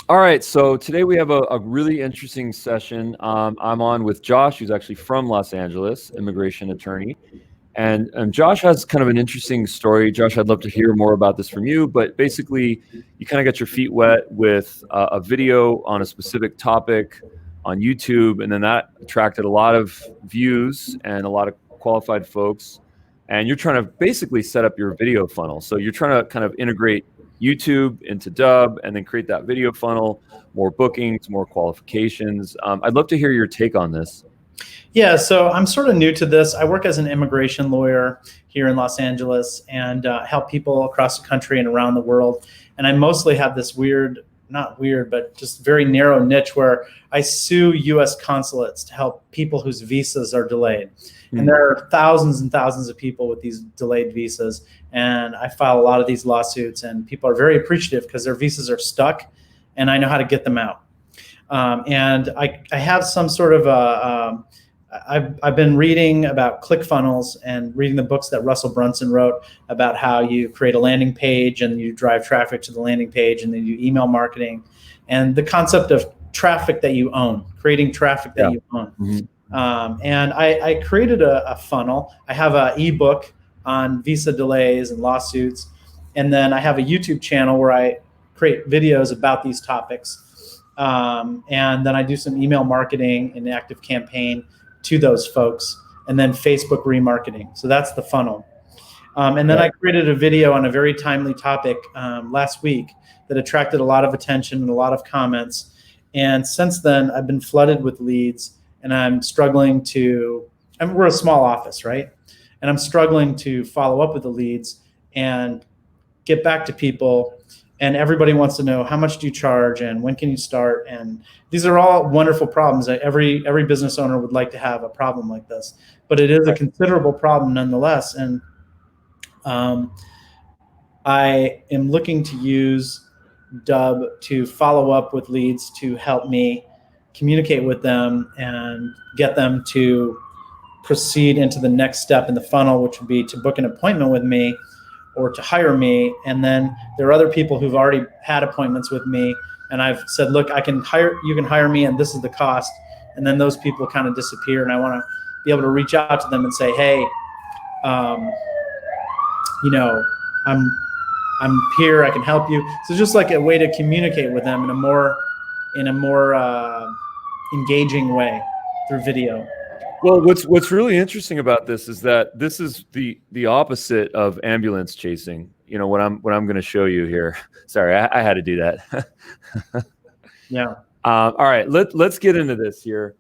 All right, so today we have a really interesting session. I'm on with Josh, who's actually from Los Angeles, immigration attorney. And Josh has kind of an interesting story. Josh, I'd love to hear more about this from you, but basically, you kind of got your feet wet with a video on a specific topic on YouTube, and then that attracted a lot of views and a lot of qualified folks. And you're trying to basically set up your video funnel. So you're trying to kind of integrate YouTube into Dubb and then create that video funnel, more bookings, more qualifications. I'd love to hear your take on this. Yeah, so I'm sort of new to this. I work as an immigration lawyer here in Los Angeles and help people across the country and around the world. And I mostly have this not weird, but just very narrow niche where I sue U.S. consulates to help people whose visas are delayed. And there are thousands and thousands of people with these delayed visas. And I file a lot of these lawsuits, and people are very appreciative because their visas are stuck, and I know how to get them out. And I have some sort of I've been reading about ClickFunnels and reading the books that Russell Brunson wrote about how you create a landing page and you drive traffic to the landing page and then you email marketing, and the concept of traffic that you own, creating traffic that you own. And I created a funnel. I have an ebook on visa delays and lawsuits. And then I have a YouTube channel where I create videos about these topics. And then I do some email marketing and active campaign to those folks, and then Facebook remarketing. So that's the funnel. And then I created a video on a very timely topic last week that attracted a lot of attention and a lot of comments. And since then, I've been flooded with leads, and I'm struggling we're a small office, right? And I'm struggling to follow up with the leads and get back to people. And everybody wants to know, how much do you charge and when can you start? And these are all wonderful problems. Every business owner would like to have a problem like this, but it is a considerable problem nonetheless. And I am looking to use Dubb to follow up with leads to help me communicate with them and get them to proceed into the next step in the funnel, which would be to book an appointment with me or to hire me. And then there are other people who've already had appointments with me, and I've said, look, you can hire me and this is the cost. And then those people kind of disappear, and I want to be able to reach out to them and say, hey, I'm here, I can help you. So just like a way to communicate with them in a more engaging way through video. Well, what's really interesting about this is that this is the opposite of ambulance chasing. You know, what I'm going to show you here. Sorry, I had to do that. Yeah. All right, let's get into this here.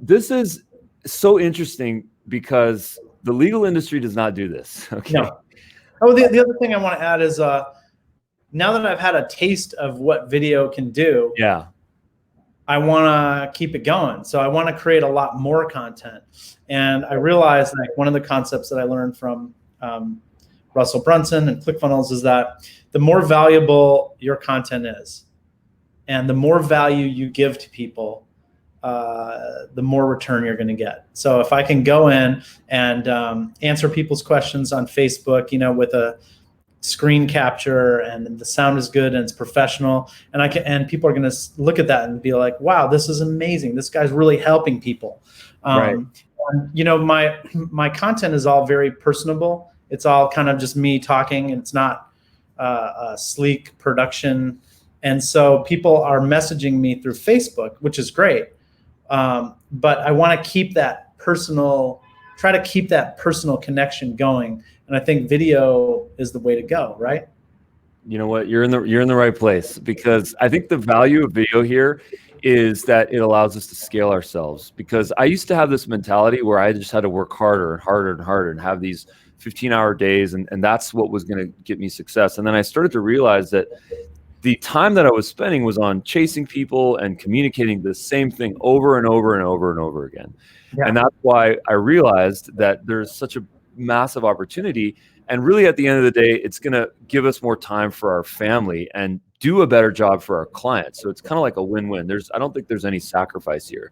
This is so interesting because the legal industry does not do this. Okay. No. Oh, the other thing I want to add is now that I've had a taste of what video can do. Yeah. I want to keep it going. So I want to create a lot more content. And I realized, like, one of the concepts that I learned from Russell Brunson and ClickFunnels is that the more valuable your content is and the more value you give to people, the more return you're going to get. So if I can go in and answer people's questions on Facebook, with a screen capture and the sound is good and it's professional, and people are going to look at that and be like, wow, this is amazing, this guy's really helping people. Right. My content is all very personable. It's all kind of just me talking, and it's not a sleek production. And so people are messaging me through Facebook, which is great, but I want to keep that personal connection going. And I think video is the way to go, right? You know what? You're in the right place, because I think the value of video here is that it allows us to scale ourselves. Because I used to have this mentality where I just had to work harder and harder and harder and have these 15-hour days, and that's what was going to get me success. And then I started to realize that the time that I was spending was on chasing people and communicating the same thing over and over and over and over again. Yeah. And that's why I realized that there's such a massive opportunity, and really at the end of the day, it's going to give us more time for our family and do a better job for our clients. So it's kind of like a win-win. I don't think there's any sacrifice here.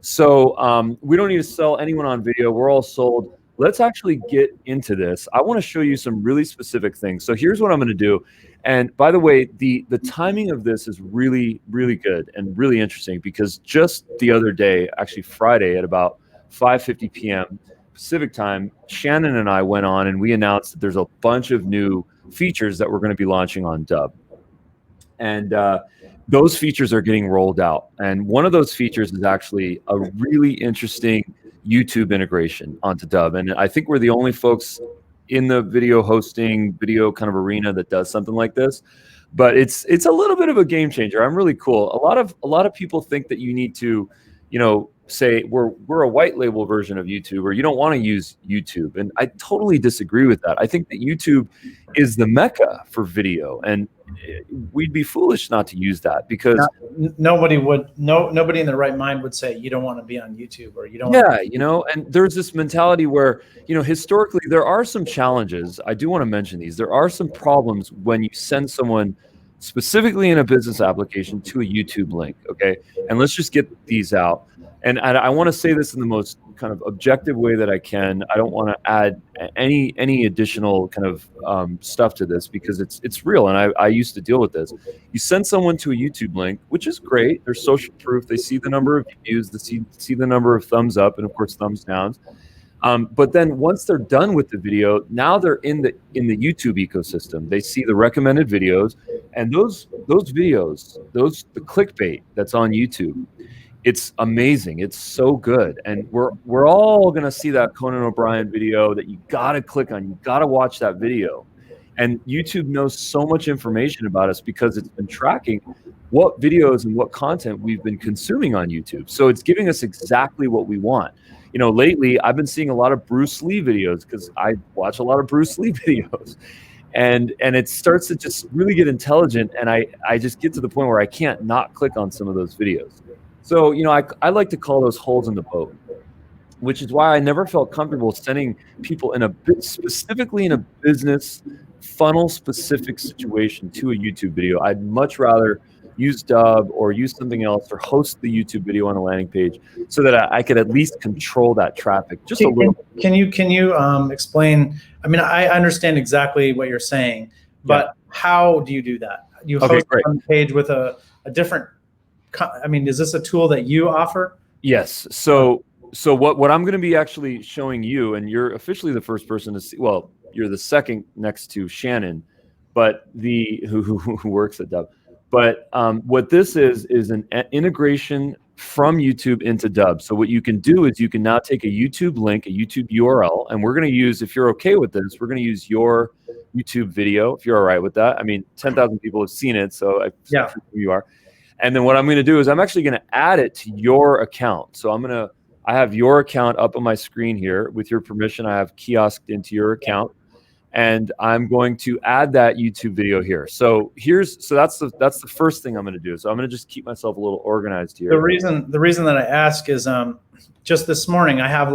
So we don't need to sell anyone on video. We're all sold. Let's actually get into this. I want to show you some really specific things. So here's what I'm going to do. And by the way, the timing of this is really, really good and really interesting, because just the other day, actually Friday at about 5:50 p.m. Pacific time, Shannon and I went on and we announced that there's a bunch of new features that we're going to be launching on Dubb. And those features are getting rolled out. And one of those features is actually a really interesting YouTube integration onto Dubb. And I think we're the only folks in the video hosting, video kind of arena that does something like this. But it's a little bit of a game changer. I'm really cool. A lot of people think that you need to, say we're a white label version of YouTube, or you don't want to use YouTube. And I totally disagree with that. I think that YouTube is the mecca for video, and we'd be foolish not to use that, because nobody in their right mind would say you don't want to be on YouTube, or you don't. Yeah, and there's this mentality where, historically there are some challenges. I do want to mention these. There are some problems when you send someone specifically in a business application to a YouTube link. Okay. And let's just get these out. And I want to say this in the most kind of objective way that I can. I don't want to add any additional kind of stuff to this, because it's real, and I used to deal with this. You send someone to a YouTube link, which is great. There's social proof. They see the number of views, they see the number of thumbs up, and of course thumbs downs. But then once they're done with the video, now they're in the YouTube ecosystem. They see the recommended videos, and those videos, the clickbait that's on YouTube, it's amazing. It's so good. And we're all going to see that Conan O'Brien video that you got to click on. You got to watch that video. And YouTube knows so much information about us because it's been tracking what videos and what content we've been consuming on YouTube. So it's giving us exactly what we want. Lately I've been seeing a lot of Bruce Lee videos because I watch a lot of Bruce Lee videos. And it starts to just really get intelligent. And I just get to the point where I can't not click on some of those videos. So, I like to call those holes in the boat, which is why I never felt comfortable sending people specifically in a business funnel specific situation to a YouTube video. I'd much rather use Dubb or use something else, or host the YouTube video on a landing page, so that I could at least control that traffic just a little. Can you explain? I mean, I understand exactly what you're saying, but how do you do that? You host on the page with a different. I mean, is this a tool that you offer? Yes. So what I'm going to be actually showing you, and you're officially the first person to see. Well, you're the second next to Shannon, but who works at Dubb. But what this is an integration from YouTube into Dubb. So what you can do is you can now take a YouTube link, a YouTube URL, and we're going to use, if you're okay with this, we're going to use your YouTube video, if you're all right with that. I mean, 10,000 people have seen it, so I'm sure you are. And then what I'm going to do is I'm actually going to add it to your account. So I have your account up on my screen here. With your permission, I have kiosked into your account, and I'm going to add that YouTube video here. So that's the first thing I'm going to do. So I'm going to just keep myself a little organized here. The reason that I ask is just this morning I have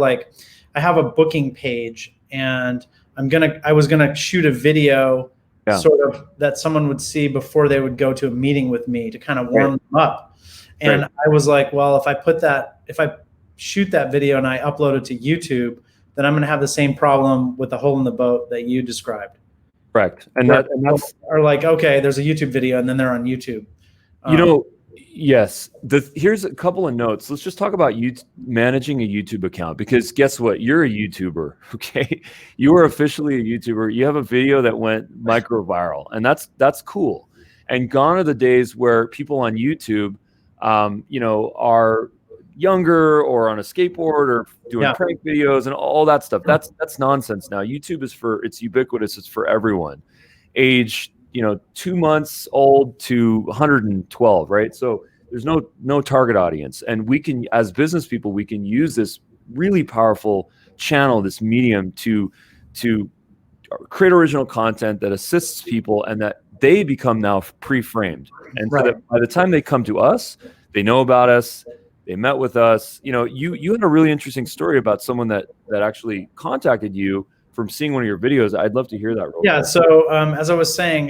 a booking page, and I was gonna shoot a video. Yeah. Sort of that someone would see before they would go to a meeting with me to kind of warm them up. And I was like, well, if I shoot that video and I upload it to YouTube, then I'm going to have the same problem with the hole in the boat that you described. Correct. And that's like, okay, there's a YouTube video and then they're on YouTube. Yes. Here's a couple of notes. Let's just talk about managing a YouTube account, because guess what? You're a YouTuber, okay? You are officially a YouTuber. You have a video that went micro viral, and that's cool. And gone are the days where people on YouTube, are younger or on a skateboard or doing prank videos and all that stuff. That's nonsense now. YouTube it's ubiquitous. It's for everyone. Age 2 months old to 112, right? So there's no target audience. And we can, as business people, we can use this really powerful channel, this medium to create original content that assists people, and that they become now pre-framed. And so that by the time they come to us, they know about us, they met with us. You had a really interesting story about someone that actually contacted you from seeing one of your videos. I'd love to hear that. Yeah. So as I was saying,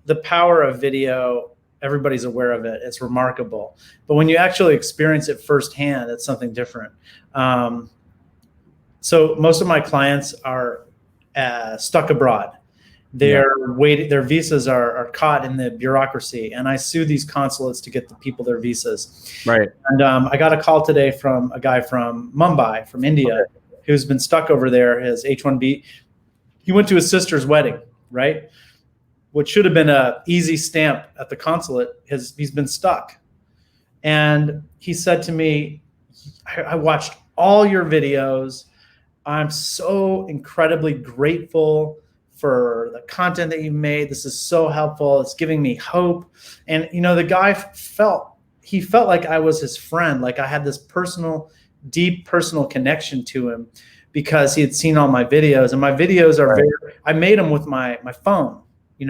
the power of video, everybody's aware of it. It's remarkable. But when you actually experience it firsthand, it's something different. So most of my clients are stuck abroad. their visas are caught in the bureaucracy, and I sue these consulates to get the people their visas. Right. And I got a call today from a guy from Mumbai, from India, who's been stuck over there. His H-1B, he went to his sister's wedding, right? What should have been a easy stamp at the consulate, he's been stuck. And he said to me, I watched all your videos. I'm so incredibly grateful for the content that you made. This is so helpful. It's giving me hope. And, the guy felt like I was his friend. Like I had this deep personal connection to him because he had seen all my videos, and my videos are I made them with my phone. It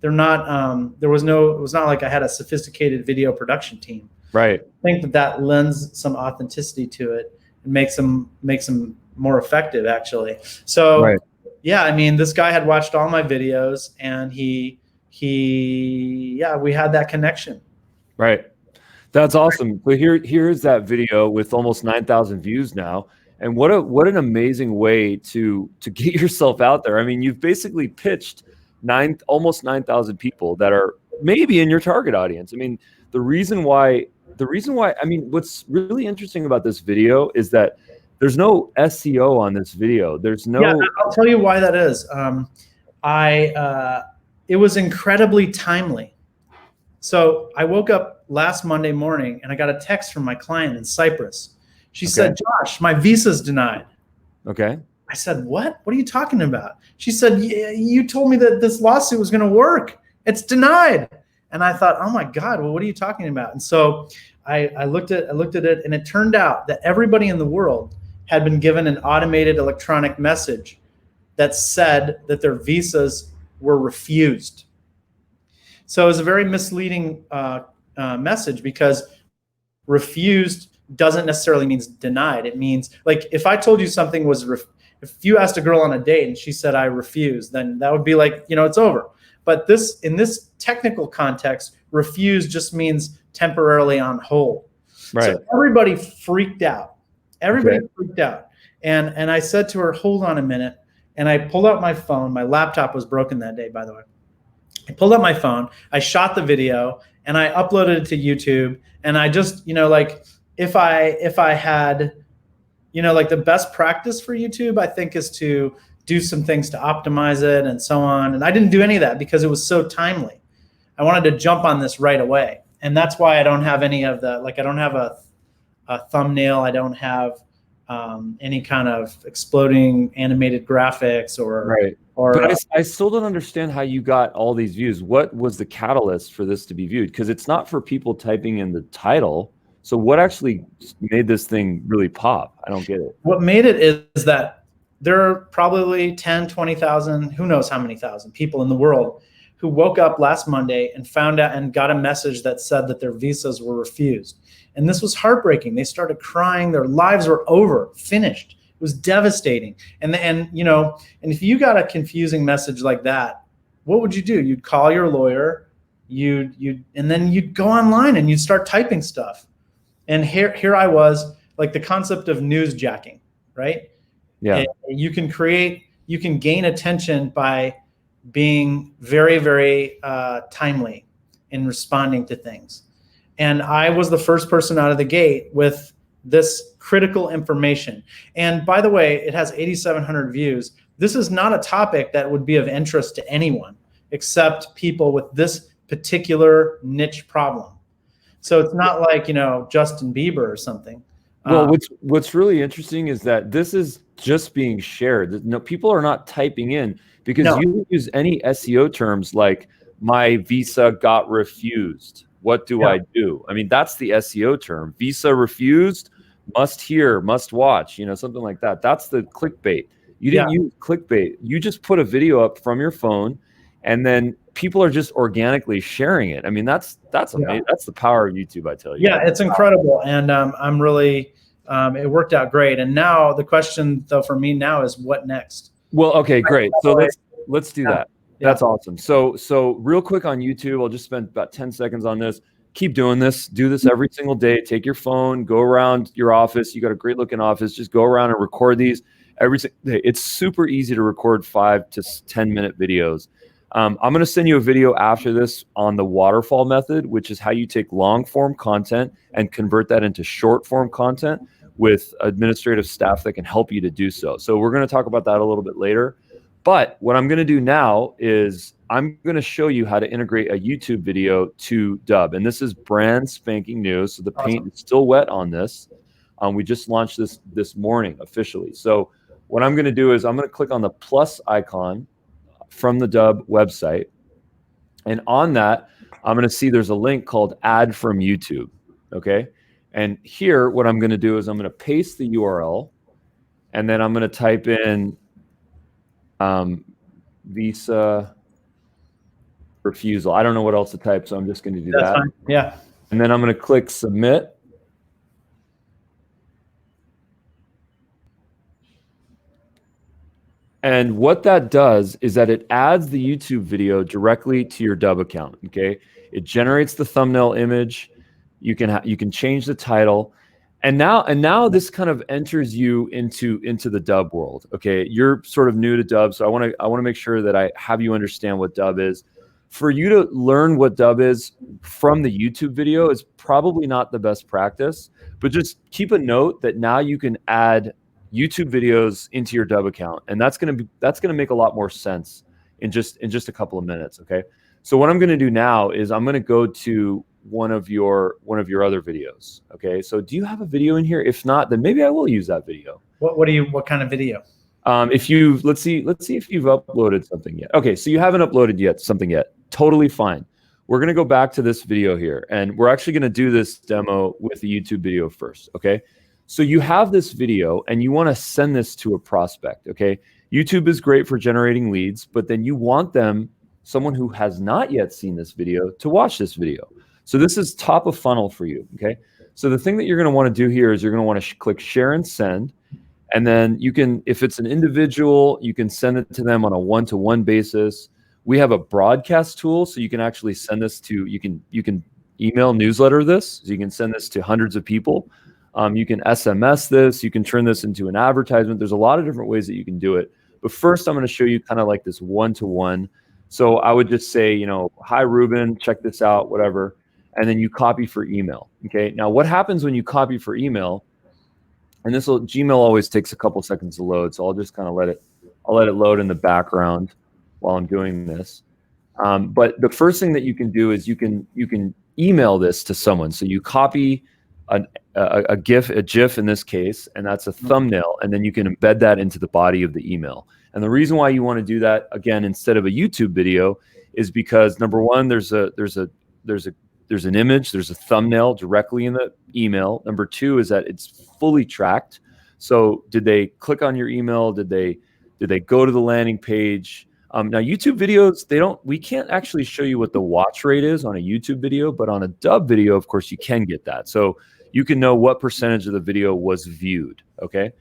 was not like I had a sophisticated video production team. Right. I think that lends some authenticity to it and makes them more effective, actually. So yeah, I mean, this guy had watched all my videos, and we had that connection. Right. That's awesome. But here's that video with almost 9,000 views now. And what an amazing way to get yourself out there. I mean, you've basically pitched almost 9,000 people that are maybe in your target audience. I mean, the reason why, I mean, what's really interesting about this video is that there's no SEO on this video. There's no. Yeah, I'll tell you why that is. It was incredibly timely. So I woke up last Monday morning and I got a text from my client in Cyprus. She said, "Josh, my visa's denied." Okay. I said, "What? What are you talking about?" She said, "You told me that this lawsuit was going to work. It's denied." And I thought, "Oh my God, well, what are you talking about?" And so I looked at it, and it turned out that everybody in the world had been given an automated electronic message that said that their visas were refused. So it was a very misleading message, because refused doesn't necessarily mean denied. It means, like, if I told you something was, if you asked a girl on a date and she said, "I refuse," then that would be like, it's over. But in this technical context, refuse just means temporarily on hold. Right. So everybody freaked out. Freaked out. And I said to her, "Hold on a minute." And I pulled out my phone. My laptop was broken that day, by the way. I pulled out my phone. I shot the video and I uploaded it to YouTube. And I just, if I had, like, the best practice for YouTube, I think, is to do some things to optimize it and so on. And I didn't do any of that because it was so timely. I wanted to jump on this right away. And that's why I don't have any of the, I don't have a thumbnail. I don't have any kind of exploding animated graphics or. But I still don't understand how you got all these views. What was the catalyst for this to be viewed? Because it's not for people typing in the title. So what actually made this thing really pop? I don't get it. What made it is that there are probably 10, 20,000, who knows how many thousand people in the world who woke up last Monday and found out and got a message that said that their visas were refused. And this was heartbreaking. They started crying. Their lives were over, finished. It was devastating. And if you got a confusing message like that, what would you do? You'd call your lawyer, and then you'd go online and you'd start typing stuff. And here I was, like, the concept of newsjacking, right? Yeah. And you can gain attention by being very, very timely in responding to things. And I was the first person out of the gate with this critical information. And by the way, it has 8,700 views. This is not a topic that would be of interest to anyone except people with this particular niche problem. So it's not like, Justin Bieber or something. Well, what's really interesting is that this is just being shared. No, people are not typing in, because you use any SEO terms like "my visa got refused. What do I do?" I mean, that's the SEO term. Visa refused, must hear, must watch, something like that. That's the clickbait. You didn't use clickbait. You just put a video up from your phone, and then people are just organically sharing it. I mean, that's amazing. That's the power of YouTube, I tell you. Yeah, it's incredible. And I'm really, it worked out great. And now the question, though, for me now is, what next? Well, okay, great. So let's do that. That's awesome. So real quick on YouTube, I'll just spend about 10 seconds on this. Keep doing this. Do this every single day. Take your phone, go around your office. You got a great looking office. Just go around and record these. every single day. It's super easy to record 5 to 10-minute videos. I'm going to send you a video after this on the waterfall method, which is how you take long form content and convert that into short form content with administrative staff that can help you to do so. So we're going to talk about that a little bit later. But what I'm going to do now is I'm going to show you how to integrate a YouTube video to Dubb. And this is brand spanking new. So the paint is still wet on this. We just launched this morning officially. So what I'm going to do is I'm going to click on the plus icon from the Dubb website. And on that, I'm going to see there's a link called Add from YouTube. Okay. And here, what I'm going to do is I'm going to paste the URL, and then I'm going to type in visa refusal. I don't know what else to type, so I'm just going to do that. Fine. Yeah. And then I'm going to click submit. And what that does is that it adds the YouTube video directly to your Dubb account. Okay, it generates the thumbnail image. You can change the title, and now this kind of enters you into the Dubb world. Okay, you're sort of new to Dubb, so I want to make sure that I have you understand what Dubb is. For you to learn what Dubb is from the YouTube video is probably not the best practice, but just keep a note that now you can add YouTube videos into your Dubb account, and that's gonna make a lot more sense in just a couple of minutes. Okay, so what I'm gonna do now is I'm gonna go to one of your other videos. Okay, so do you have a video in here? If not, then maybe I will use that video. What kind of video? If you let's see if you've uploaded something yet. Okay, so you haven't uploaded something yet. Totally fine. We're gonna go back to this video here, and we're actually gonna do this demo with the YouTube video first. Okay. So you have this video and you want to send this to a prospect, okay? YouTube is great for generating leads, but then you want someone who has not yet seen this video, to watch this video. So this is top of funnel for you, okay? So the thing that you're going to want to do here is you're going to want to click share and send. And then you can, if it's an individual, you can send it to them on a one-to-one basis. We have a broadcast tool, so you can actually send this to, you can email newsletter this, so you can send this to hundreds of people. You can SMS this, you can turn this into an advertisement. There's a lot of different ways that you can do it. But first, I'm going to show you kind of like this one-to-one. So I would just say, hi, Ruben, check this out, whatever. And then you copy for email. Okay. Now, what happens when you copy for email? And Gmail always takes a couple seconds to load. So I'll just kind of let it load in the background while I'm doing this. But the first thing that you can do is you can email this to someone. So you copy a GIF in this case, and that's a thumbnail, and then you can embed that into the body of the email. And the reason why you want to do that, again, instead of a YouTube video, is because number one, there's an image, there's a thumbnail directly in the email. Number two is that it's fully tracked. So did they click on your email? Did they go to the landing page? Now YouTube videos, we can't actually show you what the watch rate is on a YouTube video, but on a Dubb video, of course, you can get that. So you can know what percentage of the video was viewed. Okay.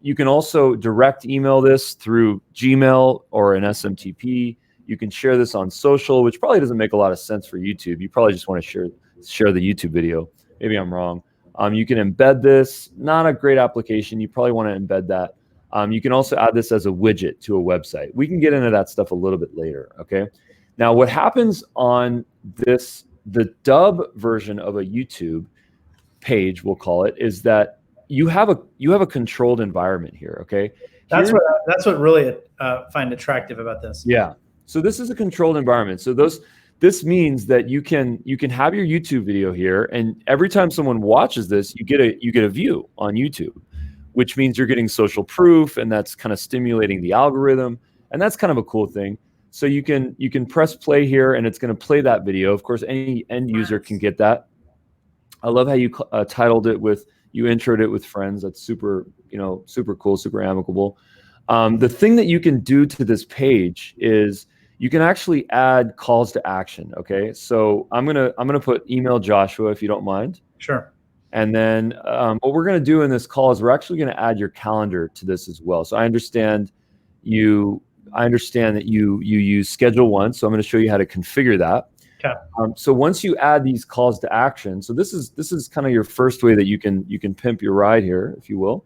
You can also direct email this through Gmail or an SMTP. You can share this on social, which probably doesn't make a lot of sense for YouTube. You probably just want to share the YouTube video. Maybe I'm wrong. You can embed this. Not a great application. You probably want to embed that. You can also add this as a widget to a website. We can get into that stuff a little bit later, okay? Now, what happens on the Dubb version of a YouTube page, we'll call it, is that you have a controlled environment here, okay? That's what really find attractive about this. Yeah. So this is a controlled environment. So this means that you can have your YouTube video here, and every time someone watches this, you get a view on YouTube, which means you're getting social proof, and that's kind of stimulating the algorithm, and that's kind of a cool thing. So you can press play here, and it's going to play that video. Of course, any end user can get that. I love how you titled it you introed it with friends. That's super cool, super amicable. The thing that you can do to this page is you can actually add calls to action. Okay, so I'm gonna put email Joshua, if you don't mind. Sure. And then what we're going to do in this call is we're actually going to add your calendar to this as well. So I understand that you use Schedule One. So I'm going to show you how to configure that. Okay. So once you add these calls to action, so this is kind of your first way that you can pimp your ride here, if you will.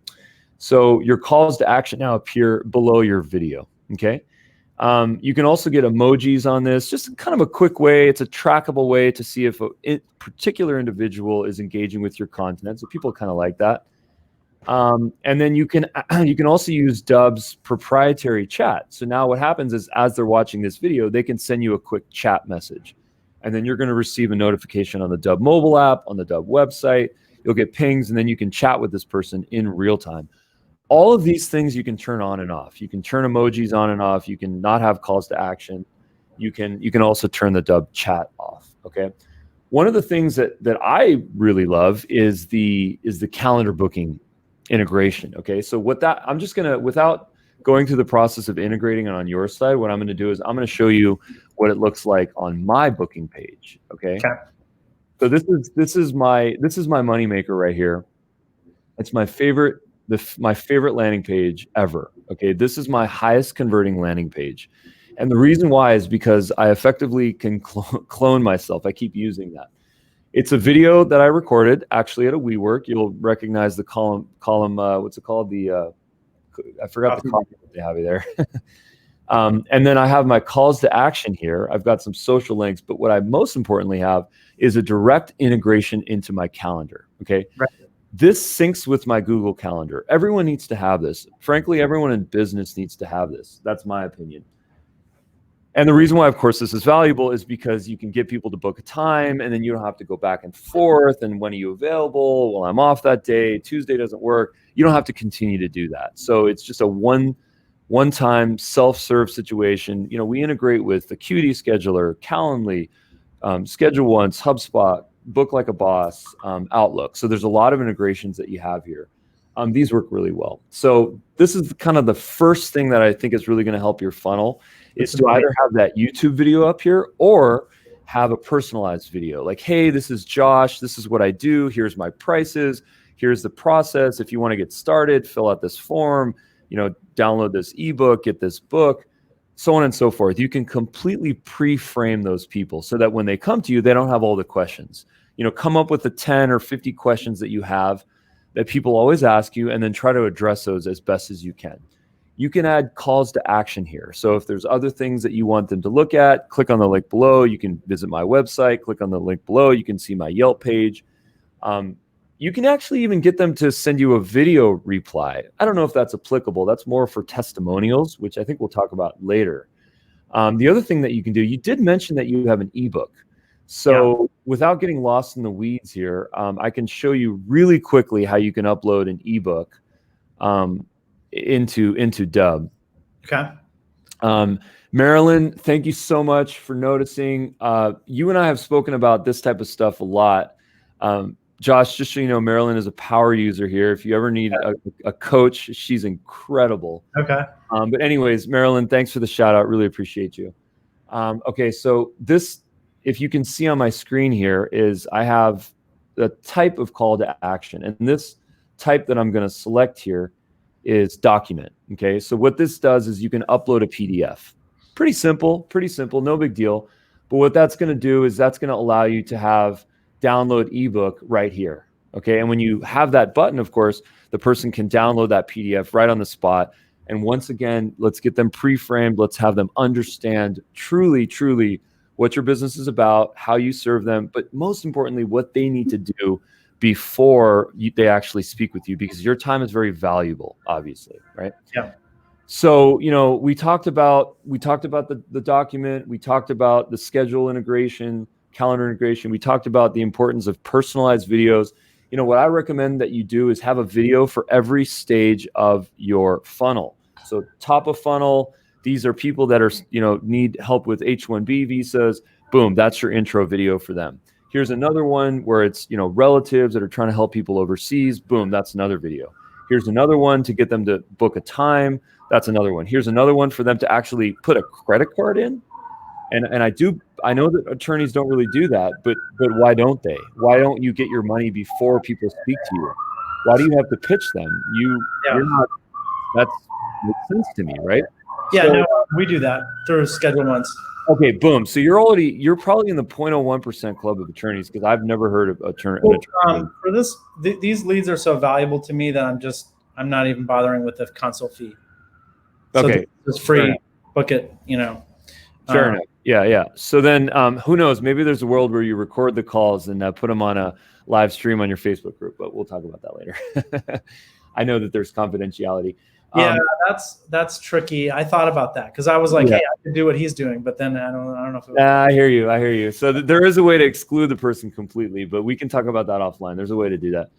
So your calls to action now appear below your video. Okay. You can also get emojis on this, just kind of a quick way. It's a trackable way to see if a particular individual is engaging with your content. So people kind of like that. And then you can also use Dubb's proprietary chat. So now what happens is, as they're watching this video, they can send you a quick chat message, and then you're going to receive a notification on the Dubb mobile app, on the Dubb website. You'll get pings, and then you can chat with this person in real time. All of these things you can turn on and off. You can turn emojis on and off. You can not have calls to action. You can also turn the Dubb chat off. Okay. One of the things that I really love is the calendar booking integration. Okay. So I'm just going to, without going through the process of integrating it on your side, what I'm going to do is I'm going to show you what it looks like on my booking page. Okay. So this is my moneymaker right here. It's my favorite landing page ever. Okay. This is my highest converting landing page. And the reason why is because I effectively can clone myself. I keep using that. It's a video that I recorded actually at a WeWork. You'll recognize the column. What's it called? I forgot the column that they have there. And then I have my calls to action here. I've got some social links, but what I most importantly have is a direct integration into my calendar. Okay. Right. This syncs with my Google Calendar. Everyone needs to have this. Frankly, everyone in business needs to have this. That's my opinion. And the reason why, of course, this is valuable is because you can get people to book a time, and then you don't have to go back and forth. And when are you available? Well, I'm off that day. Tuesday doesn't work. You don't have to continue to do that. So it's just a one-time self-serve situation. You know, we integrate with the Acuity Scheduler, Calendly, Schedule Once, HubSpot, Book Like a Boss, Outlook. So there's a lot of integrations that you have here. These work really well. So this is kind of the first thing that I think is really going to help your funnel, is to either have that YouTube video up here or have a personalized video. Like, hey, this is Josh. This is what I do. Here's my prices. Here's the process. If you want to get started, fill out this form, download this ebook, get this book, so on and so forth. You can completely pre-frame those people so that when they come to you, they don't have all the questions. Come up with the 10 or 50 questions that you have that people always ask you, and then try to address those as best as you can. You can add calls to action here. So if there's other things that you want them to look at, click on the link below. You can visit my website, click on the link below. You can see my Yelp page. You can actually even get them to send you a video reply. I don't know if that's applicable. That's more for testimonials, which I think we'll talk about later. The other thing that you can do, you did mention that you have an ebook. So without getting lost in the weeds here, I can show you really quickly how you can upload an ebook into Dubb. Okay. Marilyn, thank you so much for noticing. You and I have spoken about this type of stuff a lot. Josh, just so you know, Marilyn is a power user here. If you ever need a coach, she's incredible. Okay. But anyways, Marilyn, thanks for the shout out. Really appreciate you. Okay, so this, if you can see on my screen here, is I have the type of call to action. And this type that I'm going to select here is document. Okay, so what this does is you can upload a PDF. Pretty simple, no big deal. But what that's going to do is that's going to allow you to have download ebook right here. Okay, and when you have that button, of course, the person can download that PDF right on the spot. And once again, let's get them pre-framed. Let's have them understand truly what your business is about, how you serve them, but most importantly, what they need to do before they actually speak with you, because your time is very valuable, obviously, right? Yeah. So, we talked about the document, we talked about the schedule integration, calendar integration, we talked about the importance of personalized videos. What I recommend that you do is have a video for every stage of your funnel. So top of funnel, these are people that are, need help with H-1B visas. Boom, that's your intro video for them. Here's another one where it's, relatives that are trying to help people overseas. Boom, that's another video. Here's another one to get them to book a time. That's another one. Here's another one for them to actually put a credit card in. And I know that attorneys don't really do that, but why don't they? Why don't you get your money before people speak to you? Why do you have to pitch them? You're not, that makes sense to me, right? Yeah, so, no, we do that through Schedule Once. Okay, boom. So you're probably in the 0.01% club of attorneys, because I've never heard of an attorney. For this, these leads are so valuable to me that I'm just I'm not even bothering with the console fee. So Okay. it's free. Book it, Fair enough. Yeah. So then who knows? Maybe there's a world where you record the calls and put them on a live stream on your Facebook group, but we'll talk about that later. I know that there's confidentiality. Yeah, that's tricky. I thought about that because I was like, hey, I could do what he's doing, but then I don't know if I hear you. So there is a way to exclude the person completely, but we can talk about that offline. There's a way to do that.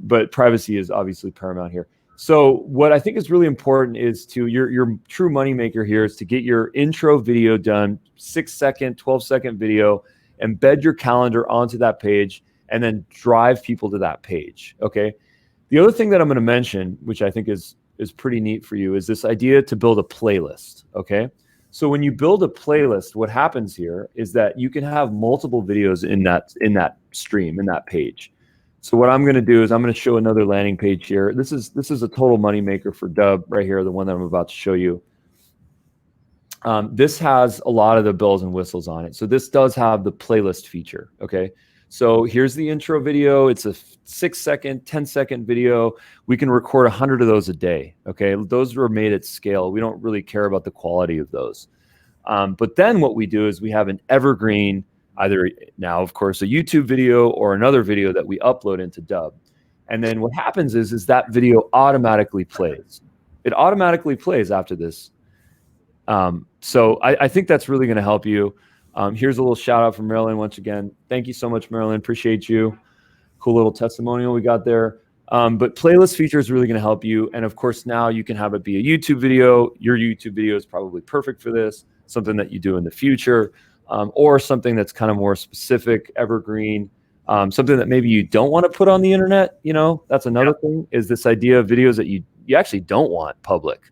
But privacy is obviously paramount here. So what I think is really important is to your true moneymaker here is to get your intro video done, 6-second, 12-second video, embed your calendar onto that page, and then drive people to that page. Okay. The other thing that I'm going to mention, which I think is pretty neat for you, is this idea to build a playlist. Okay. So when you build a playlist, what happens here is that you can have multiple videos in that stream, in that page. So what I'm going to do is I'm going to show another landing page here. This is a total moneymaker for Dubb right here, the one that I'm about to show you. This has a lot of the bells and whistles on it. So this does have the playlist feature. Okay. So here's the intro video. It's a 6-second, 10-second video. We can record 100 of those a day. Okay. Those were made at scale. We don't really care about the quality of those. But then what we do is we have an evergreen, either now, of course, a YouTube video or another video that we upload into Dubb. And then what happens is that video automatically plays. It automatically plays after this. So I think that's really going to help you. Here's a little shout out from Marilyn once again. Thank you so much, Marilyn. Appreciate you. Cool little testimonial we got there. But playlist feature is really going to help you. And of course, now you can have it be a YouTube video. Your YouTube video is probably perfect for this, something that you do in the future. Or something that's kind of more specific, evergreen, something that maybe you don't want to put on the internet. That's another thing, is this idea of videos that you actually don't want public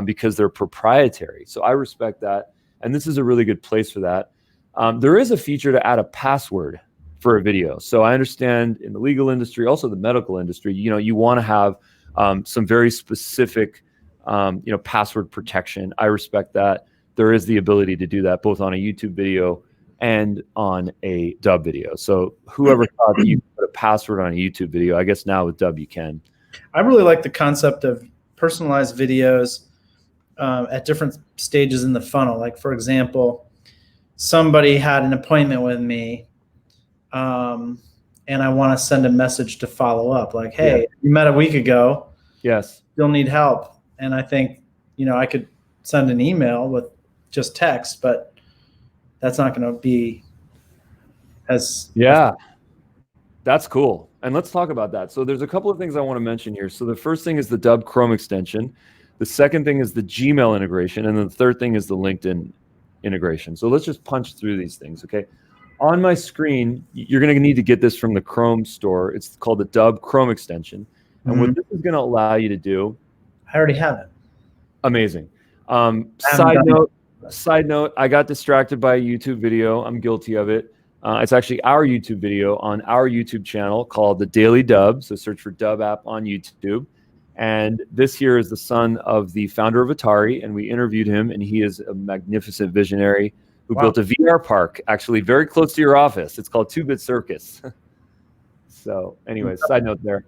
because they're proprietary. So I respect that. And this is a really good place for that. There is a feature to add a password for a video. So I understand in the legal industry, also the medical industry, you want to have some very specific, password protection. I respect that. There is the ability to do that both on a YouTube video and on a Dubb video. So whoever thought that you could put a password on a YouTube video, I guess now with Dubb you can. I really like the concept of personalized videos at different stages in the funnel. Like, for example, somebody had an appointment with me and I want to send a message to follow up. Like, hey, you met a week ago. Yes. You'll need help. And I think, I could send an email with just text, but that's not going to be as that's cool. And let's talk about that. So there's a couple of things I want to mention here. So the first thing is the Dubb Chrome extension. The second thing is the Gmail integration, and then the third thing is the LinkedIn integration. So let's just punch through these things. Okay, on my screen, you're going to need to get this from the Chrome store. It's called the Dubb Chrome extension, and what this is going to allow you to do, I already have it. Amazing. Side note, I got distracted by a YouTube video. I'm guilty of it. It's actually our YouTube video on our YouTube channel called The Daily Dubb. So search for Dubb app on YouTube. And this here is the son of the founder of Atari, and we interviewed him, and he is a magnificent visionary who built a VR park actually very close to your office. It's called 2-Bit Circus. So anyways, side note there.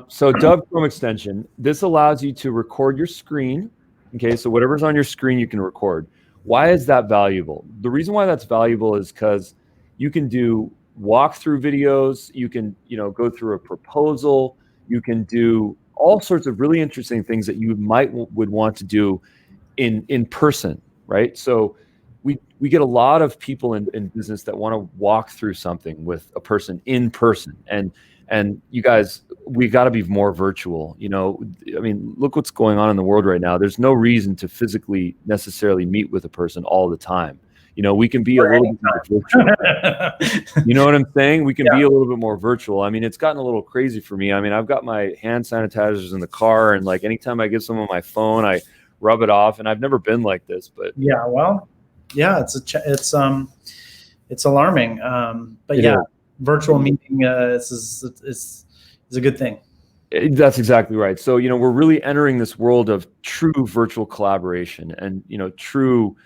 So Dubb Chrome extension, this allows you to record your screen. Okay, so whatever's on your screen, you can record. Why is that valuable? The reason why that's valuable is because you can do walkthrough videos. You can, go through a proposal. You can do all sorts of really interesting things that you would want to do in person, right? So we get a lot of people in business that want to walk through something with a person in person, and you guys, we got to be more virtual. I mean, look what's going on in the world right now. There's no reason to physically necessarily meet with a person all the time. We can be a little bit more virtual. You know what I'm saying? We can be a little bit more virtual. I mean, it's gotten a little crazy for me. I mean, I've got my hand sanitizers in the car, and like anytime I give someone my phone, I rub it off, and I've never been like this, but it's alarming. But virtual meeting is a good thing. That's exactly right. So, we're really entering this world of true virtual collaboration and, true,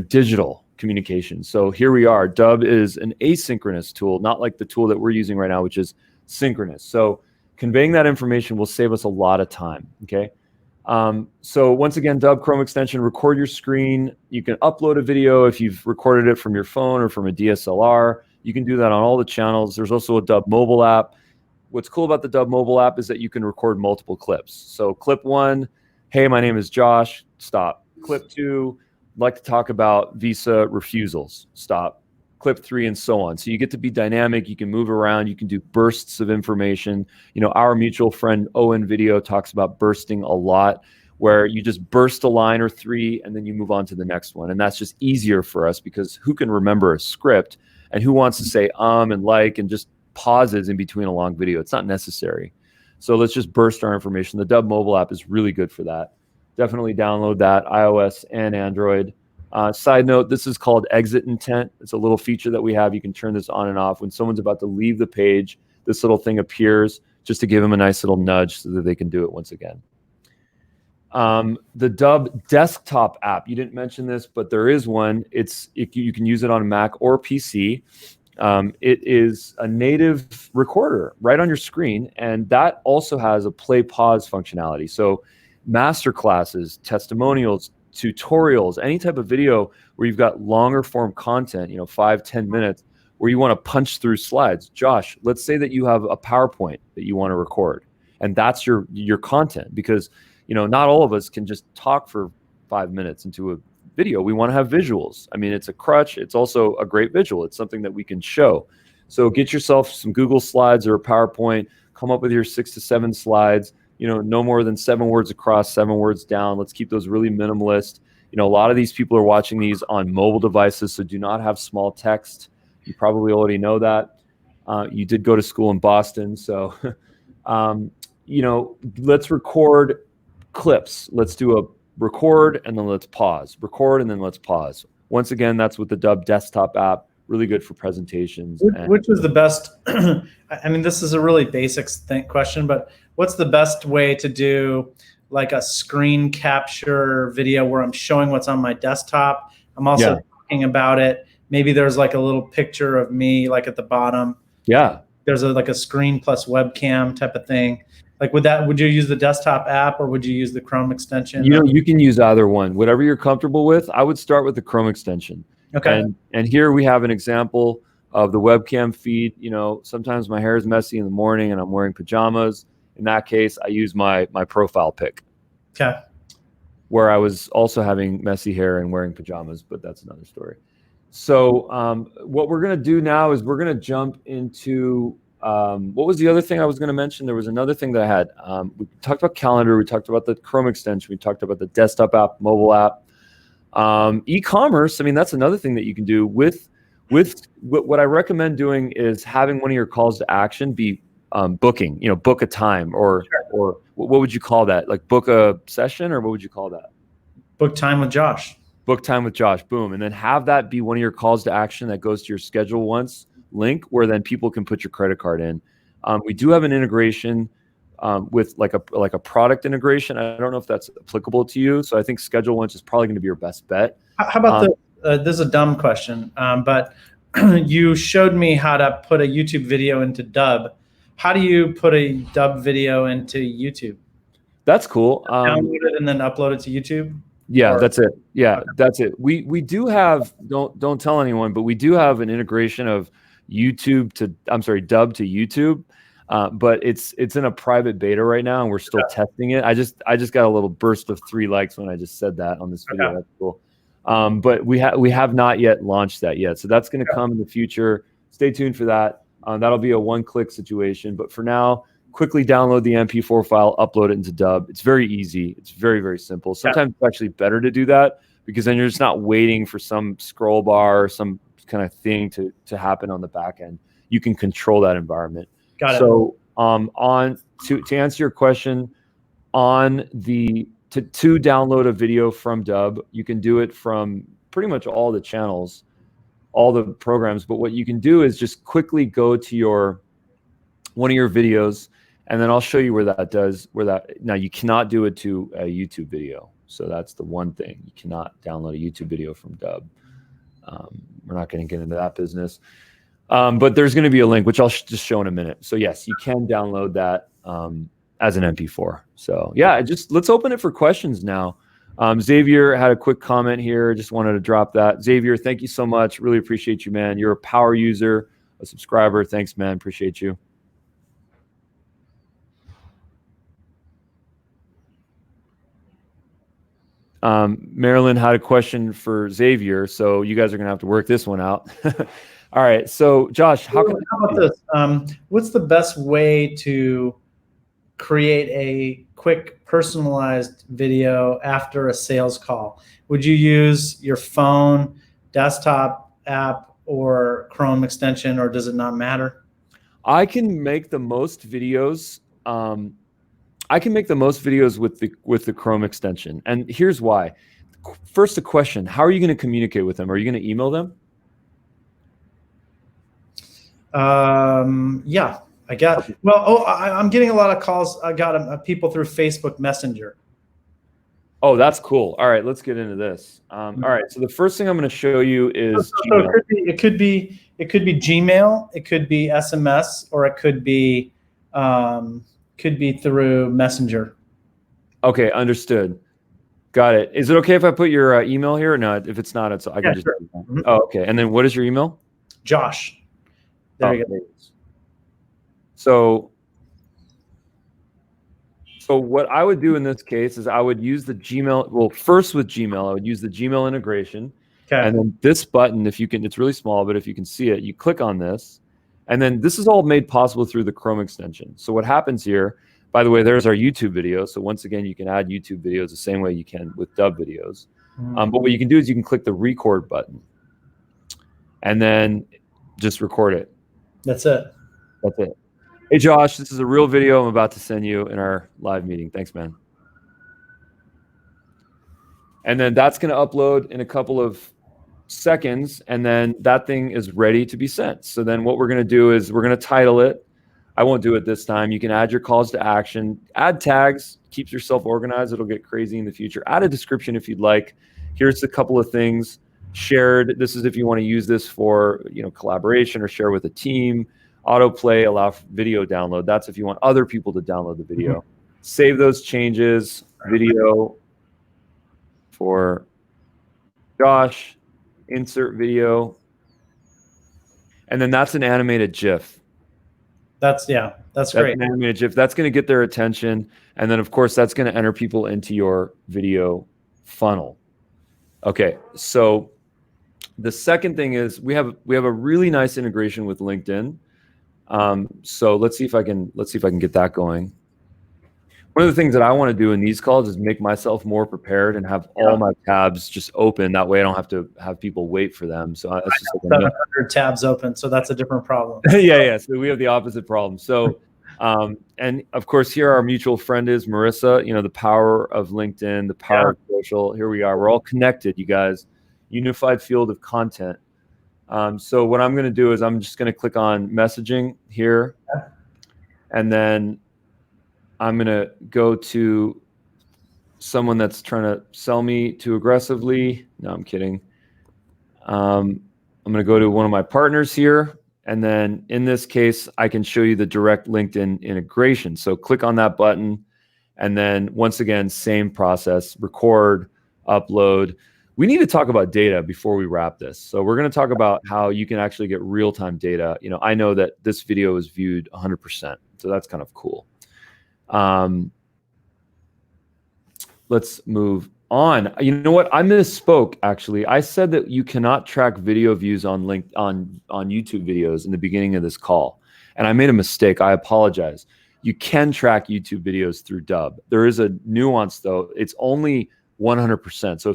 digital communication. So here we are. Dubb is an asynchronous tool, not like the tool that we're using right now, which is synchronous. So Conveying that information will save us a lot of time. Okay. So once again, Dubb Chrome extension, record your screen. You can upload a video if you've recorded it from your phone or from a DSLR. You can do that on all the channels. There's also a Dubb mobile app. What's cool about the Dubb mobile app is that you can record multiple clips. So clip 1, hey, my name is Josh, stop. Clip 2, I'd like to talk about visa refusals, stop. Clip 3, and so on. So you get to be dynamic. You can move around. You can do bursts of information. You know, our mutual friend Owen Video talks about bursting a lot, where you just burst a line or 3 and then you move on to the next one. And that's just easier for us because who can remember a script and who wants to say and like and just pauses in between a long video? It's not necessary. So let's just burst our information. The Dubb mobile app is really good for that. Definitely download that, iOS and Android. Side note, this is called exit intent. It's a little feature that we have. You can turn this on and off. When someone's about to leave the page, this little thing appears just to give them a nice little nudge so that they can do it once again. The Dubb desktop app, you didn't mention this, but there is one. You can use it on Mac or PC. It is a native recorder right on your screen, and that also has a play pause functionality. So master classes, testimonials, tutorials, any type of video where you've got longer form content, 5-10 minutes, where you want to punch through slides. Josh, let's say that you have a PowerPoint that you want to record, and that's your content, because not all of us can just talk for 5 minutes into a video. We want to have visuals. I mean, it's a crutch. It's also a great visual. It's something that we can show. So get yourself some Google Slides or a PowerPoint, come up with your 6 to 7 slides, no more than 7 words across, 7 words down. Let's keep those really minimalist. A lot of these people are watching these on mobile devices, so do not have small text. You probably already know that. You did go to school in Boston, so let's record clips. Let's do a record and then let's pause. Record and then let's pause. Once again, that's with the Dubb desktop app. Really good for presentations. Which was the best? I mean, this is a really basic question, but what's the best way to do like a screen capture video where I'm showing what's on my desktop? I'm also talking about it. Maybe there's like a little picture of me like at the bottom. Yeah. There's like a screen plus webcam type of thing. Like would you use the desktop app or would you use the Chrome extension? You can use either one. Whatever you're comfortable with. I would start with the Chrome extension. Okay. And here we have an example of the webcam feed. Sometimes my hair is messy in the morning and I'm wearing pajamas. In that case, I use my profile pic. Okay. Where I was also having messy hair and wearing pajamas, but that's another story. So what we're going to do now is we're going to jump into what was the other thing I was going to mention? There was another thing that I had. We talked about calendar. We talked about the Chrome extension. We talked about the desktop app, mobile app. E-commerce, I mean, that's another thing that you can do with what I recommend doing is having one of your calls to action be booking, book a time or what would you call that? Like book a session, or what would you call that? Book time with Josh. Book time with Josh, boom. And then have that be one of your calls to action that goes to your schedule once link, where then people can put your credit card in. We do have an integration with like a product integration. I don't know if that's applicable to you. So I think Schedule Once is probably going to be your best bet. How about this is a dumb question, but you showed me how to put a YouTube video into Dubb. How do you put a Dubb video into YouTube? That's cool. Download it and then upload it to YouTube? Yeah, that's it. Yeah, that's it. We do have, don't tell anyone, but we do have an integration of Dubb to YouTube. But it's in a private beta right now, and we're still testing it. I just got a little burst of 3 likes when I just said that on this video. That's cool. But we have not yet launched that yet, so that's going to come in the future. Stay tuned for that. That'll be a one-click situation. But for now, quickly download the MP4 file, upload it into Dubb. It's very easy. It's very, very simple. Sometimes it's actually better to do that because then you're just not waiting for some scroll bar or some kind of thing to happen on the back end. You can control that environment. Got it. So to answer your question, to download a video from Dubb, you can do it from pretty much all the channels, all the programs. But what you can do is just quickly go to one of your videos, and then I'll show you where that does. Now you cannot do it to a YouTube video. So that's the one thing. You cannot download a YouTube video from Dubb. We're not going to get into that business. But there's going to be a link, which I'll just show in a minute. So yes, you can download that as an MP4. So yeah, let's open it for questions now. Xavier had a quick comment here. Just wanted to drop that. Xavier, thank you so much. Really appreciate you, man. You're a power user, a subscriber. Thanks, man. Appreciate you. Marilyn had a question for Xavier, so you guys are going to have to work this one out. All right. So Josh, how about this? What's the best way to create a quick personalized video after a sales call? Would you use your phone, desktop app, or Chrome extension, or does it not matter? I can make the most videos. I can make the most videos with the Chrome extension, and here's why. First, a question: how are you going to communicate with them? Are you going to email them? Yeah, I got. Well, I'm getting a lot of calls. I got people through Facebook Messenger. Oh, that's cool. All right, let's get into this. All right, so the first thing I'm going to show you is Gmail. It could be Gmail, it could be SMS, or it could be through Messenger. Okay, understood. Got it. Is it okay if I put your email here or not? If it's not, I can just. Sure. Oh, okay. And then what is your email? Josh. There you go. So what I would do in this case is I would use the Gmail. Well, first with Gmail, I would use the Gmail integration. Okay. And then this button, if you can, it's really small, but if you can see it, you click on this. And then this is all made possible through the Chrome extension. So what happens here, by the way, there's our YouTube video. So once again, you can add YouTube videos the same way you can with Dubb videos. But what you can do is you can click the record button and then just record it. That's it. That's it. Hey, Josh, this is a real video I'm about to send you in our live meeting. Thanks, man. And then that's going to upload in a couple of seconds, and then that thing is ready to be sent. So then what we're going to do is we're going to title it. I won't do it this time. You can add your calls to action, add tags, keeps yourself organized. It'll get crazy in the future. Add a description if you'd like. Here's a couple of things. Shared. This is if you want to use this for, collaboration or share with a team. Autoplay, allow video download. That's if you want other people to download the video. Save those changes. Video for Josh. Insert video. And then that's an animated GIF. That's great. An animated GIF. That's going to get their attention. And then, of course, that's going to enter people into your video funnel. Okay, so the second thing is we have a really nice integration with LinkedIn. So let's see if I can get that going. One of the things that I want to do in these calls is make myself more prepared and have all my tabs just open. That way I don't have to have people wait for them. So that's just like 700 tabs open. So that's a different problem. yeah. So we have the opposite problem. So, and of course, here our mutual friend is Marissa. The power of LinkedIn, the power of social. Here we are. We're all connected, you guys. Unified field of content. So what I'm going to do is I'm just going to click on messaging here, and then I'm going to go to someone that's trying to sell me too aggressively. No, I'm kidding. I'm going to go to one of my partners here. And then in this case, I can show you the direct LinkedIn integration. So click on that button. And then once again, same process, record, upload. We need to talk about data before we wrap this. So we're going to talk about how you can actually get real-time data. I know that this video is viewed 100%. So that's kind of cool. Let's move on. You know what? I misspoke, actually. I said that you cannot track video views on YouTube videos in the beginning of this call. And I made a mistake. I apologize. You can track YouTube videos through Dubb. There is a nuance, though. It's only 100%. So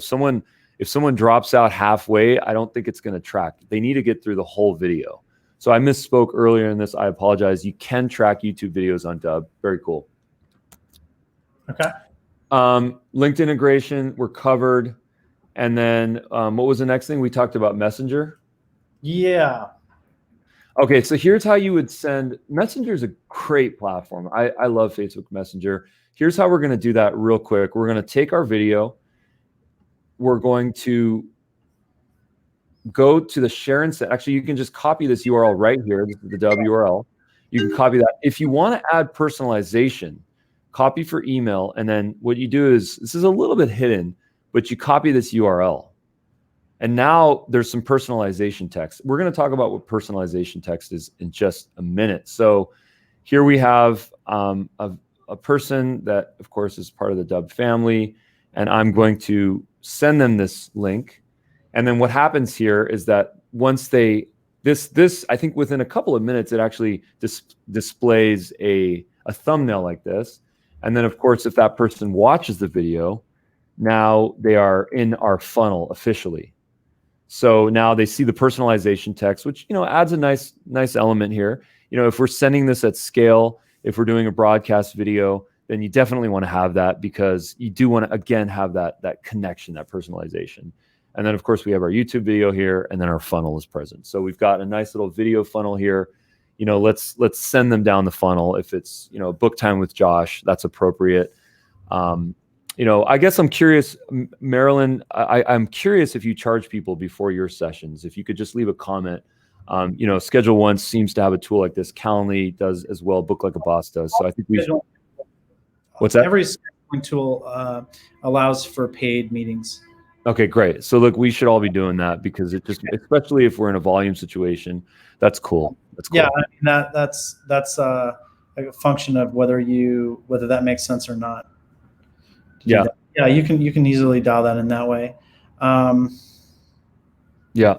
if someone drops out halfway, I don't think it's going to track. They need to get through the whole video. So I misspoke earlier in this. I apologize. You can track YouTube videos on Dubb. Very cool. Okay. LinkedIn integration, we're covered. And then what was the next thing? We talked about Messenger. Yeah. Okay, so here's how you would send. Messenger is a great platform. I love Facebook Messenger. Here's how we're going to do that real quick. We're going to take our video. We're going to go to the share and send. Actually, you can just copy this URL right here. This is the Dubb URL. You can copy that. If you want to add personalization, copy for email. And then what you do is, this is a little bit hidden, but you copy this URL. And now there's some personalization text. We're going to talk about what personalization text is in just a minute. So here we have a person that, of course, is part of the Dubb family. And I'm going to send them this link. And then what happens here is that once they, this I think within a couple of minutes, it actually displays a thumbnail like this. And then, of course, if that person watches the video, now they are in our funnel officially. So now they see the personalization text, which, you know, adds a nice element here. You know, if we're sending this at scale, if we're doing a broadcast video, then you definitely want to have that, because you do want to, again, have that connection, that personalization. And then, of course, we have our YouTube video here, and then our funnel is present. So we've got a nice little video funnel here. You know, let's send them down the funnel. If it's, you know, book time with Josh, that's appropriate. You know, I guess I'm curious, Marilyn, I'm curious if you charge people before your sessions. If you could just leave a comment. You know, Schedule One seems to have a tool like this. Calendly does as well. Book Like a Boss does. So I think we. What's that? Every scheduling tool allows for paid meetings. Okay, great. So look, we should all be doing that, because it just, especially if we're in a volume situation, that's cool. That's cool. Yeah, I mean, that's a function of whether that makes sense or not. Yeah. Yeah, you can easily dial that in that way. Yeah.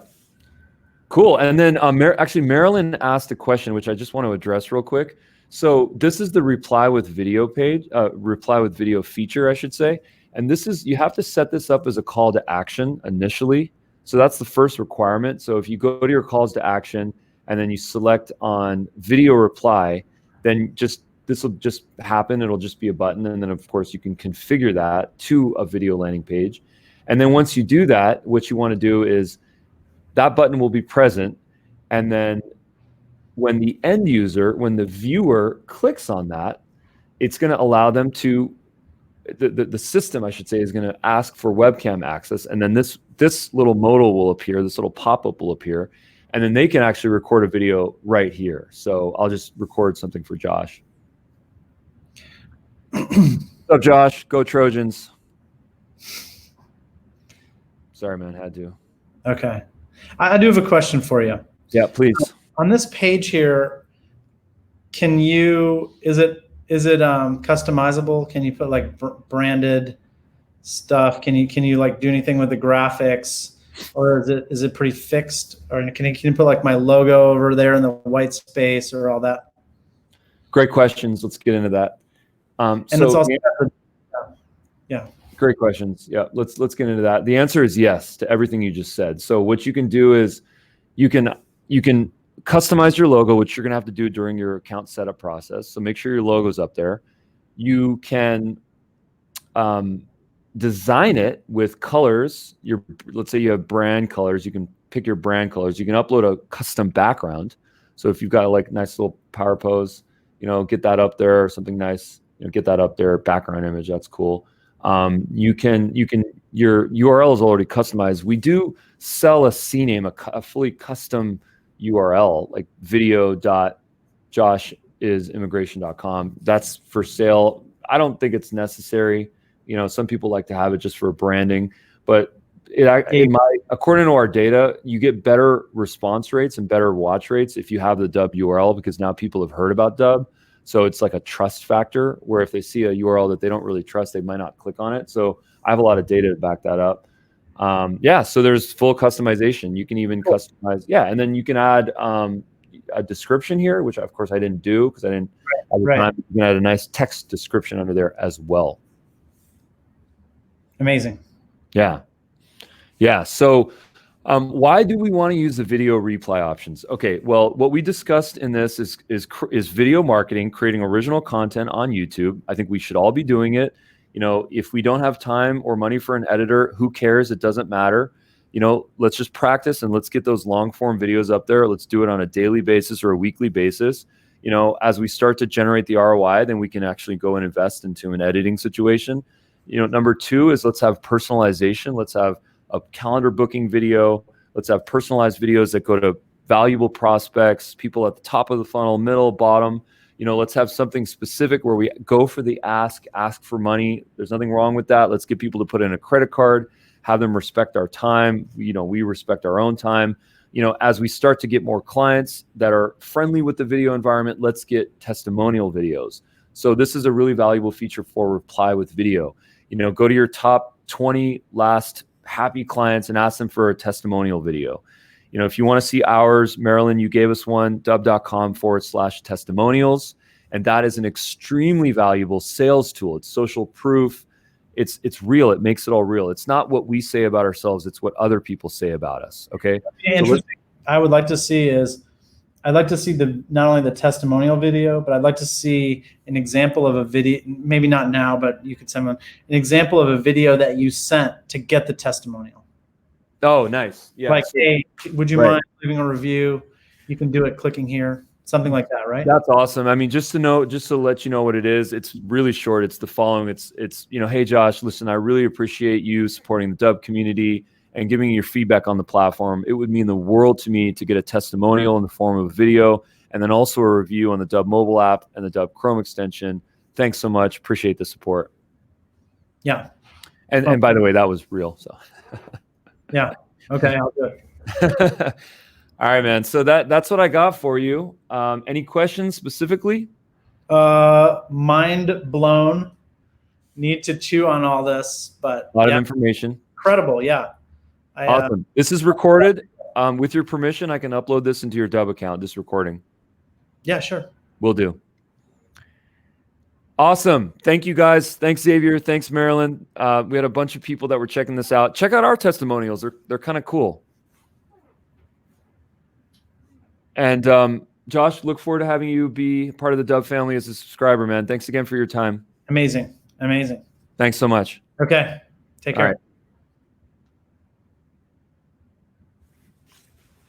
Cool. And then actually, Marilyn asked a question, which I just want to address real quick. So this is the reply with video page, reply with video feature, I should say. And this is, you have to set this up as a call to action initially. So that's the first requirement. So if you go to your calls to action and then you select on video reply, then this will just happen. It'll just be a button. And then, of course, you can configure that to a video landing page. And then once you do that, what you want to do is that button will be present. And then when the end user, when the viewer clicks on that, it's going to allow them to, the system, I should say, is going to ask for webcam access. And then this little modal will appear, this little pop-up will appear. And then they can actually record a video right here. So I'll just record something for Josh. What's up, Josh? Go Trojans. Sorry, man, had to. Okay. I do have a question for you. Yeah, please. On this page here, is it customizable? Can you put like branded stuff? Can you like do anything with the graphics, or is it pretty fixed? Or can you put like my logo over there in the white space or all that? Great questions. Let's get into that. And so, it's also, yeah. Great questions. Yeah, let's get into that. The answer is yes to everything you just said. So what you can do is you can customize your logo, which you're going to have to do during your account setup process. So make sure your logo's up there. You can design it with colors. Let's say you have brand colors. You can pick your brand colors. You can upload a custom background. So if you've got like nice little power pose, you know, get that up there, or something nice, you know, get that up there, background image. That's cool. Your URL is already customized. We do sell a CNAME, a fully custom URL, like video.joshimmigration.com. That's for sale. I don't think it's necessary. You know, some people like to have it just for branding, but according to our data, you get better response rates and better watch rates if you have the Dubb URL, because now people have heard about Dubb. So it's like a trust factor, where if they see a URL that they don't really trust, they might not click on it. So I have a lot of data to back that up. Yeah, so there's full customization. You can even customize. Yeah, and then you can add a description here, which of course I didn't do because I didn't have the time. You can add a nice text description under there as well. Amazing. Yeah. Yeah. So why do we want to use the video reply options? Okay, well, what we discussed in this is video marketing, creating original content on YouTube. I think we should all be doing it. You know, if we don't have time or money for an editor, who cares? It doesn't matter. You know, let's just practice and let's get those long form videos up there. Let's do it on a daily basis or a weekly basis. You know, as we start to generate the ROI, then we can actually go and invest into an editing situation. You know, number two is let's have personalization. Let's have a calendar booking video. Let's have personalized videos that go to valuable prospects, people at the top of the funnel, middle, bottom. You know, let's have something specific where we go for the ask for money. There's nothing wrong with that. Let's get people to put in a credit card, have them respect our time. You know, we respect our own time. You know, as we start to get more clients that are friendly with the video environment, let's get testimonial videos. So this is a really valuable feature for reply with video. You know, go to your top 20 last happy clients and ask them for a testimonial video. You know, if you want to see ours, Marilyn, you gave us one, dubb.com/testimonials. And that is an extremely valuable sales tool. It's social proof. It's real. It makes it all real. It's not what we say about ourselves. It's what other people say about us. Okay. Interesting. I would like to see I'd like to see not only the testimonial video, but I'd like to see an example of a video, maybe not now, but you could send an example of a video that you sent to get the testimonial. Oh, nice. Yeah. Like, hey, would you mind leaving a review? You can do it clicking here, something like that, right? That's awesome. I mean, just to let you know what it is, it's really short. It's the following. It's, you know, hey, Josh, listen, I really appreciate you supporting the Dubb community and giving me your feedback on the platform. It would mean the world to me to get a testimonial in the form of a video and then also a review on the Dubb mobile app and the Dubb Chrome extension. Thanks so much. Appreciate the support. Yeah. And by the way, that was real. So. Yeah. Okay. I'll do it. All right, man. So that's what I got for you. Any questions specifically? Mind blown. Need to chew on all this, but a lot of information. Incredible. Yeah. Awesome. This is recorded. With your permission, I can upload this into your Dubb account, this recording. Yeah, sure. Will do. Awesome. Thank you, guys. Thanks, Xavier. Thanks, Marilyn. We had a bunch of people that were checking this out. Check out our testimonials. They're kind of cool. And Josh, look forward to having you be part of the Dubb family as a subscriber, man. Thanks again for your time. Amazing. Amazing. Thanks so much. Okay. Take care. All right.